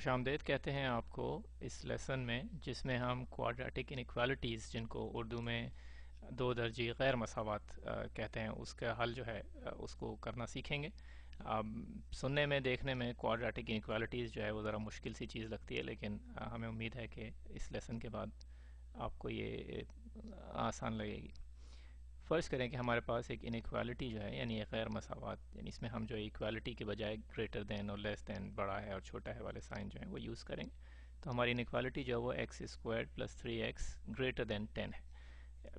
खुशामदीद कहते हैं आपको इस लेसन में, जिसमें हम क्वाड्रेटिक इनइक्वालिटीज़, जिनको उर्दू में दो दर्जी गैर मसावात कहते हैं, उसका हल जो है उसको करना सीखेंगे। सुनने में देखने में क्वाड्रेटिक इनइक्वालिटीज़ जो है वो ज़रा मुश्किल सी चीज़ लगती है, लेकिन हमें उम्मीद है कि इस लेसन के बाद आपको ये आसान लगेगी। फ़र्ज़ करें कि हमारे पास एक इनइक्वालिटी जो है, यानी एक गैर मसावात, यानी इसमें हम जो इक्वालिटी के बजाय ग्रेटर दैन और लेस दैन, बड़ा है और छोटा है वाले साइन जो है वो यूज़ करेंगे। तो हमारी इनइक्वालिटी जो है वो x squared plus 3x greater than 10 है।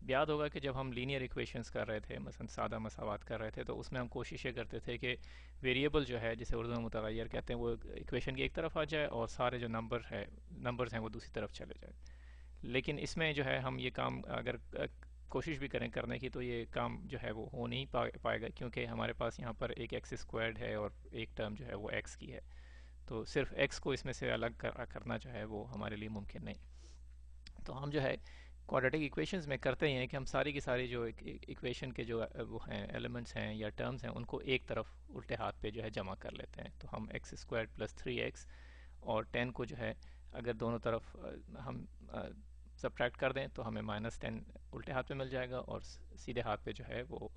याद होगा कि जब हम लीनियर इक्वेशंस कर रहे थे, मसलन सादा मसावात कर रहे थे, तो उसमें हम कोशिश ये करते थे कि वेरिएबल जो है, जिसे उर्दू में मुतगय्यर कहते हैं, वो इक्वेशन की एक तरफ आ जाए और सारे जो नंबर्स हैं वो दूसरी तरफ चले जाए। लेकिन इसमें जो है हम ये काम अगर कोशिश भी करें करने की, तो ये काम जो है वो हो नहीं पाएगा, क्योंकि हमारे पास यहाँ पर एक एक्स स्क्वायर्ड है और एक टर्म जो है वो एक्स की है। तो सिर्फ एक्स को इसमें से अलग करना जो है वो हमारे लिए मुमकिन नहीं। तो हम जो है क्वाड्रेटिक इक्वेशंस में करते ही हैं कि हम सारी की सारी जो इक्वेशन के जो वो हैं एलिमेंट्स हैं या टर्म्स हैं, उनको एक तरफ उल्टे हाथ पे जो है जमा कर लेते हैं। तो हम एक्स स्क्वायर्ड प्लस 3x और 10 को जो है अगर दोनों तरफ हम सब्ट्रैक्ट कर दें, तो हमें -10 उल्टे हाथ पे मिल जाएगा और सीधे हाथ पे जो है वो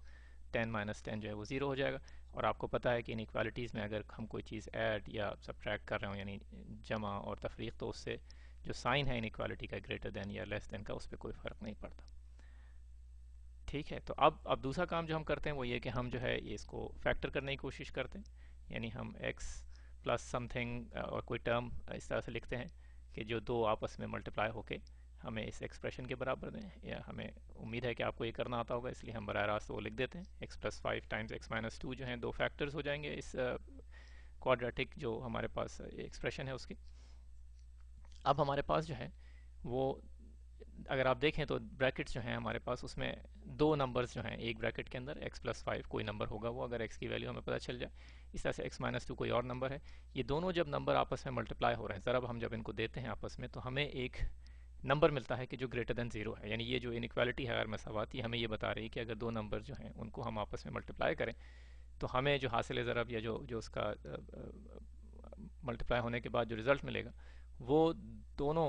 10 माइनस 10 जो है वो ज़ीरो हो जाएगा। और आपको पता है कि इन इक्वालिटीज़ में अगर हम कोई चीज़ ऐड या सब्ट्रैक्ट कर रहे हो, यानी जमा और तफरीक, तो उससे जो साइन है इन इक्वालिटी का, ग्रेटर दैन या लेस दैन का, उस पर कोई फ़र्क नहीं पड़ता। ठीक है, तो अब दूसरा काम जो हम करते हैं वो ये कि हम जो है ये इसको फैक्टर करने की कोशिश करते हैं। यानी हम x प्लस समथिंग और कोई टर्म इस तरह से लिखते हैं कि जो दो आपस में मल्टीप्लाई होके हमें इस एक्सप्रेशन के बराबर दें। या हमें उम्मीद है कि आपको ये करना आता होगा, इसलिए हम बराह रास्त वो लिख देते हैं। x plus 5 times x minus 2 जो हैं दो फैक्टर्स हो जाएंगे इस क्वाड्रेटिक जो हमारे पास एक्सप्रेशन है उसके। अब हमारे पास जो है वो, अगर आप देखें तो ब्रैकेट्स जो हैं हमारे पास, उसमें दो नंबर्स जो हैं एक ब्रैकेट के अंदर, x प्लस 5 कोई नंबर होगा वो, अगर x की वैल्यू हमें पता चल जाए, इस तरह से x माइनस 2 कोई और नंबर है। ये दोनों जब नंबर आपस में मल्टीप्लाई हो रहे हैं, ज़रा हम जब इनको देते हैं आपस में, तो हमें एक नंबर मिलता है कि जो ग्रेटर देन ज़ीरो है। यानी ये जो इनइक्वालिटी है गैर मसावाती, हमें ये बता रही है कि अगर दो नंबर जो हैं उनको हम आपस में मल्टीप्लाई करें, तो हमें जो हासिल ज़रब या जो जो उसका मल्टीप्लाई होने के बाद जो रिज़ल्ट मिलेगा, वो दोनों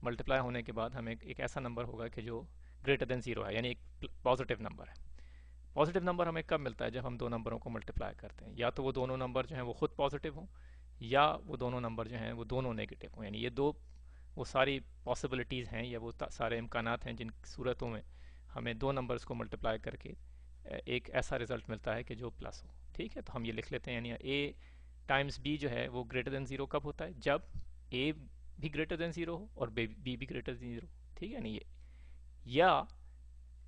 मल्टीप्लाई होने के बाद हमें एक ऐसा नंबर होगा कि जो ग्रेटर देन ज़ीरो है, यानी एक पॉजिटिव नंबर है। पॉजिटिव नंबर हमें कब मिलता है? जब हम दो नंबरों को मल्टीप्लाई करते हैं। या तो वो दोनों नंबर जो हैं वो खुद पॉजिटिव हों, या वो दोनों नंबर जो हैं वो दोनों नेगेटिव हों। यानी ये दो वो सारी पॉसिबिलिटीज़ हैं, या वो सारे इम्कानात हैं जिन सूरतों में हमें दो नंबर्स को मल्टीप्लाई करके एक ऐसा रिज़ल्ट मिलता है कि जो प्लस हो। ठीक है, तो हम ये लिख लेते हैं, यानी ए टाइम्स बी जो है वो ग्रेटर देन ज़ीरो कब होता है? जब ए भी ग्रेटर देन ज़ीरो हो और बी भी ग्रेटर देन ज़ीरो। ठीक है, नहीं ये, या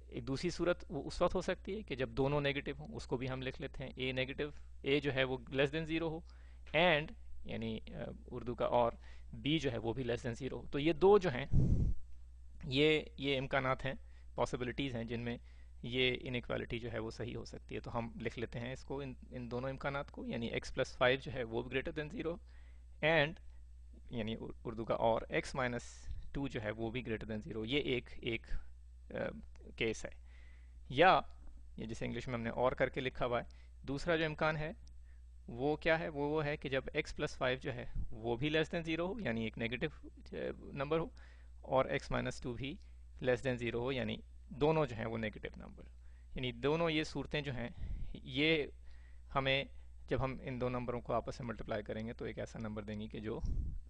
एक दूसरी सूरत वो उस वक्त हो सकती है कि जब दोनों नेगेटिव हों, उसको भी हम लिख लेते हैं ए नेगेटिव, ए जो है वो लेस देन ज़ीरो हो, एंड यानी उर्दू का और बी जो है वो भी लेस देन ज़ीरो हो। तो ये दो जो हैं ये इम्कानात हैं, पॉसिबिलिटीज़ हैं जिनमें ये इनइक्वालिटी जो है वो सही हो सकती है। तो हम लिख लेते हैं इसको, इन दोनों इम्कानात को, यानी x प्लस 5 जो है वो ग्रेटर देन ज़ीरो, एंड यानी उर्दू का और x माइनस 2 जो है वो भी ग्रेटर देन ज़ीरो। ये एक केस है। या ये जिसे इंग्लिश में हमने और करके लिखा हुआ है, दूसरा जो इम्कान है वो क्या है? वो है कि जब x प्लस 5 जो है वो भी लेस देन ज़ीरो हो, यानी एक नेगेटिव नंबर हो, और x माइनस 2 भी लेस देन ज़ीरो हो, यानी दोनों जो हैं वो नेगेटिव नंबर। यानी दोनों ये सूरतें जो हैं, ये हमें जब हम इन दो नंबरों को आपस में मल्टीप्लाई करेंगे तो एक ऐसा नंबर देंगे कि जो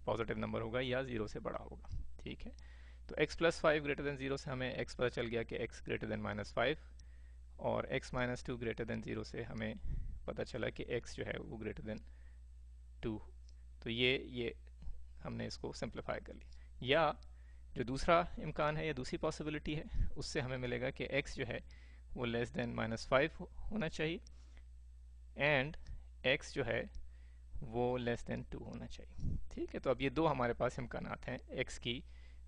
पॉजिटिव नंबर होगा या ज़ीरो से बड़ा होगा। ठीक है, तो x plus 5 greater than zero से हमें x पता चल गया कि x ग्रेटर देन माइनस 5, और x minus 2 greater than zero से हमें पता चला कि x जो है वो ग्रेटर देन 2। तो ये हमने इसको सिंप्लीफाई कर लिया। या जो दूसरा इम्कान है या दूसरी पॉसिबिलिटी है, उससे हमें मिलेगा कि x जो है वो लेस देन माइनस 5 होना चाहिए, एंड x जो है वो लेस देन 2 होना चाहिए। ठीक है, तो अब ये दो हमारे पास इम्कानात हैं x की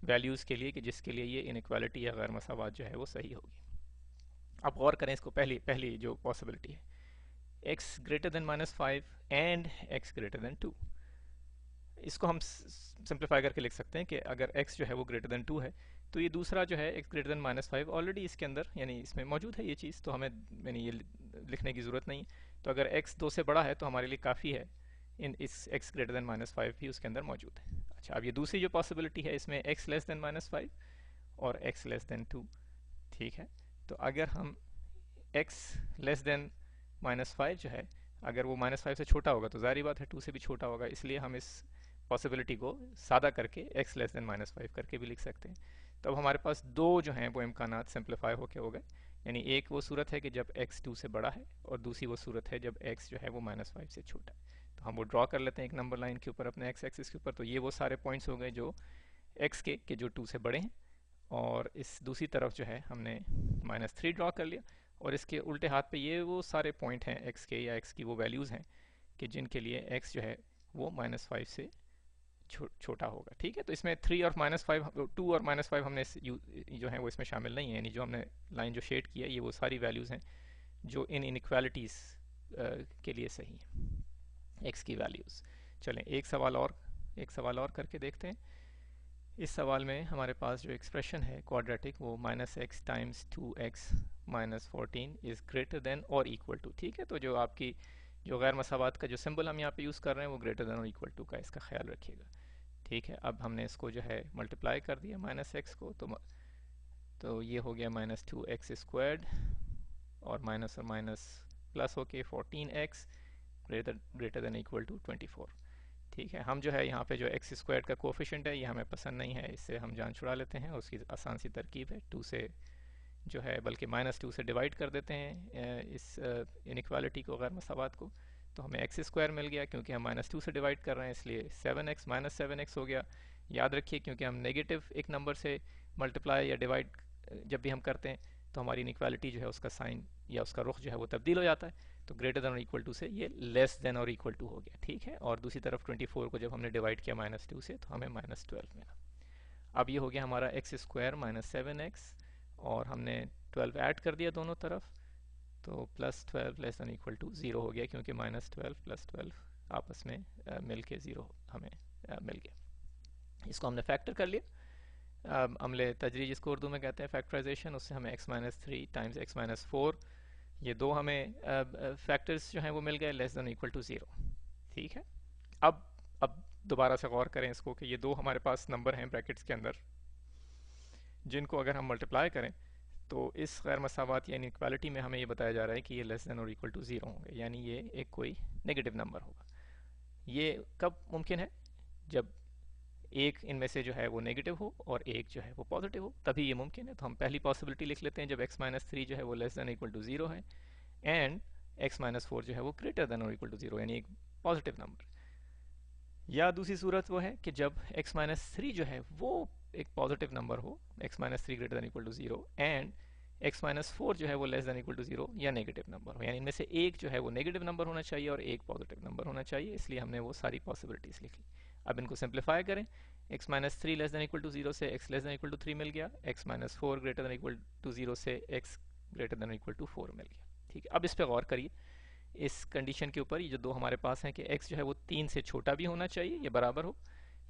वैल्यूज़ के लिए कि जिसके लिए ये इनइक्वालिटी या गैर मसावात जो है वो सही होगी। अब गौर करें इसको, पहली जो पॉसिबिलिटी है, x greater then minus 5 and x greater then 2। इसको हम सिंप्लीफाई करके लिख सकते हैं कि अगर x जो है वो ग्रेटर देन 2 है, तो ये दूसरा जो है x greater then minus 5 already इसके अंदर, यानी इसमें मौजूद है ये चीज़, तो हमें यानी ये लिखने की ज़रूरत नहीं। तो अगर x 2 से बड़ा है तो हमारे लिए काफ़ी है इन इस x ग्रेटर देन -5 भी उसके अंदर मौजूद है। अच्छा, अब ये दूसरी जो पॉसिबिलिटी है, इसमें x लेस देन -5 और x लेस देन 2, ठीक है। तो अगर हम x लेस देन -5 जो है, अगर वो -5 से छोटा होगा तो ज़ाहिर बात है 2 से भी छोटा होगा, इसलिए हम इस पॉसिबिलिटी को सादा करके x लेस देन -5 करके भी लिख सकते हैं। तो अब हमारे पास दो जो हैं वो इम्कानात सिंप्लीफाई होके हो गए। यानी एक वो सूरत है कि जब x 2 से बड़ा है, और दूसरी वो सूरत है जब x जो है वो -5 से छोटा है। तो हम वो ड्रॉ कर लेते हैं एक नंबर लाइन के ऊपर अपने x एक्सिस के ऊपर। तो ये वो सारे पॉइंट्स हो गए जो x के जो 2 से बड़े हैं, और इस दूसरी तरफ जो है हमने -3 ड्रॉ कर लिया, और इसके उल्टे हाथ पे ये वो सारे पॉइंट हैं x के, या x की वो वैल्यूज़ हैं कि जिनके लिए x जो है वो -5 से छोटा होगा, ठीक है। तो इसमें 3 और -5, 2 और -5 हमने जो है वो इसमें शामिल नहीं है। यानी जो हमने लाइन जो शेड की है, ये वो सारी वैल्यूज़ हैं जो इन इनइक्वालिटीज़ के लिए सही है, x की वैल्यूज़। चलें एक सवाल और करके देखते हैं। इस सवाल में हमारे पास जो एक्सप्रेशन है क्वाड्रेटिक, वो -x times 2x -14 is greater than और इक्वल टू, ठीक है। तो जो आपकी जो गैर मसावात का जो सिंबल हम यहाँ पे यूज़ कर रहे हैं वो ग्रेटर देन और इक्वल टू का, इसका ख्याल रखिएगा, ठीक है। अब हमने इसको जो है मल्टीप्लाई कर दिया -x को, तो ये हो गया -2x² और माइनस और माइनस प्लस होके 14x greater than equal to 24, ठीक है। हम जो है यहाँ पे जो x² का कोफिशिएंट है ये हमें पसंद नहीं है, इससे हम जान छुड़ा लेते हैं। उसकी आसान सी तरकीब है, 2 से जो है बल्कि -2 से डिवाइड कर देते हैं इस इनइक्वालिटी को, गैर मसावात को। तो हमें x² मिल गया, क्योंकि हम -2 से डिवाइड कर रहे हैं इसलिए 7x -7x हो गया। याद रखिए, क्योंकि हम नेगेटिव एक नंबर से मल्टीप्लाई या डिवाइड जब भी हम करते हैं तो हमारी इनइक्वालिटी जो है उसका साइन या उसका रुख जो है वो तब्दील हो जाता है। तो ग्रेटर देन और इक्वल टू से ये लेस देन और इक्वल टू हो गया, ठीक है। और दूसरी तरफ 24 को जब हमने डिवाइड किया -2 से तो हमें -12 मिला। अब ये हो गया हमारा x² -7x, और हमने 12 ऐड कर दिया दोनों तरफ, तो +12 लेस देन इक्वल टू 0 हो गया, क्योंकि -12 + 12 आपस में मिल के 0 हमें मिल गया। इसको हमने फैक्टर कर लिया, अमले तजरी जिसको उर्दू में कहते हैं फैक्टराइजेशन, उससे हमें x-3 टाइम्स x-4, ये दो हमें फैक्टर्स जो हैं वो मिल गए लेस देन इक्वल टू 0, ठीक है। अब दोबारा से गौर करें इसको कि ये दो हमारे पास नंबर हैं ब्रैकेट्स के अंदर, जिनको अगर हम मल्टीप्लाई करें तो इस गैर मसावात या इनइक्वालिटी में हमें ये बताया जा रहा है कि ये लेस देन और इक्वल टू 0 होंगे, यानी ये एक कोई नेगेटिव नंबर होगा। ये कब मुमकिन है? जब एक इनमें से जो है वो नेगेटिव हो और एक जो है वो पॉजिटिव हो, तभी ये मुमकिन है। तो हम पहली पॉसिबिलिटी लिख लेते हैं, जब x-3 जो है वो लेस देन इक्वल टू 0 है एंड x-4 जो है वो ग्रेटर देन और इक्वल टू 0, यानी एक पॉजिटिव नंबर। या दूसरी सूरत वो है कि जब x-3 जो है वो एक पॉजिटिव नंबर हो, x-3 greater than equal to 0 and x-4 जो है वो लेस देन इक्वल टू 0 या नेगेटिव नंबर हो, यानी इनमें से एक जो है वो नेगेटिव नंबर होना चाहिए और एक पॉजिटिव नंबर होना चाहिए। इसलिए हमने वो सारी पॉसिबिलिटीज़ लिख ली। अब इनको सिंप्लीफाई करें, x-3 less than equal to 0 से x less than equal to 3 मिल गया, x-4 greater than equal to 0 से x greater than equal to 4 मिल गया, ठीक है। अब इस पर गौर करिए, इस कंडीशन के ऊपर, ये जो दो हमारे पास हैं कि x जो है वो 3 से छोटा भी होना चाहिए, ये बराबर हो,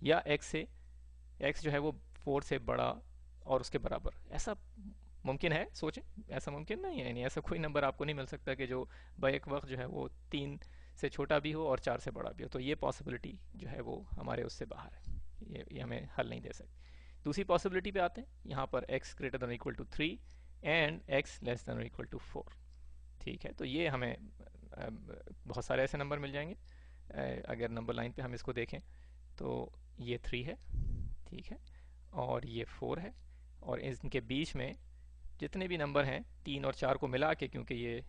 या x जो है वो 4 से बड़ा और उसके बराबर, ऐसा मुमकिन है? सोचें, ऐसा मुमकिन नहीं है। यानी ऐसा कोई नंबर आपको नहीं मिल सकता कि जो बैक वक्त जो है वो 3 से छोटा भी हो और 4 से बड़ा भी हो। तो ये पॉसिबिलिटी जो है वो हमारे उससे बाहर है, ये हमें हल नहीं दे सकती। दूसरी पॉसिबिलिटी पे आते हैं, यहाँ पर x greater than equal to 3 and x less than equal to 4, ठीक है। तो ये हमें बहुत सारे ऐसे नंबर मिल जाएंगे। अगर नंबर लाइन पे हम इसको देखें तो ये 3 है, ठीक है, और ये 4 है, और इनके बीच में जितने भी नंबर हैं 3 और 4 को मिला के, क्योंकि ये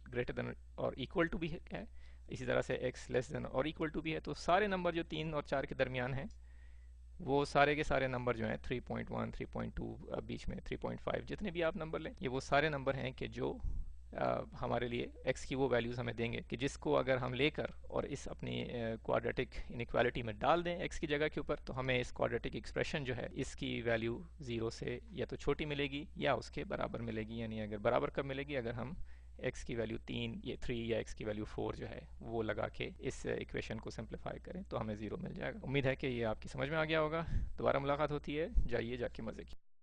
ग्रेटर देन और इक्वल टू भी है, इसी तरह से x लेस देन और इक्वल टू भी है, तो सारे नंबर जो 3 और 4 के दरमियान हैं वो सारे के सारे नंबर जो हैं 3.1, 3.2, बीच में 3.5, जितने भी आप नंबर लें, ये वो सारे नंबर हैं कि जो हमारे लिए x की वो वैल्यूज़ हमें देंगे कि जिसको अगर हम लेकर और इस अपनी क्वाड्रेटिक इनइक्वालिटी में डाल दें x की जगह के ऊपर, तो हमें इस क्वाड्रेटिक एक्सप्रेशन जो है इसकी वैल्यू 0 से या तो छोटी मिलेगी या उसके बराबर मिलेगी। यानी अगर बराबर कब मिलेगी? अगर हम x की वैल्यू 3 या 3 या x की वैल्यू 4 जो है वो लगा के इस इक्वेशन को सिंप्लीफाई करें तो हमें 0 मिल जाएगा। उम्मीद है कि ये आपकी समझ में आ गया होगा। दोबारा मुलाकात होती है, जाइए जाके मज़े की।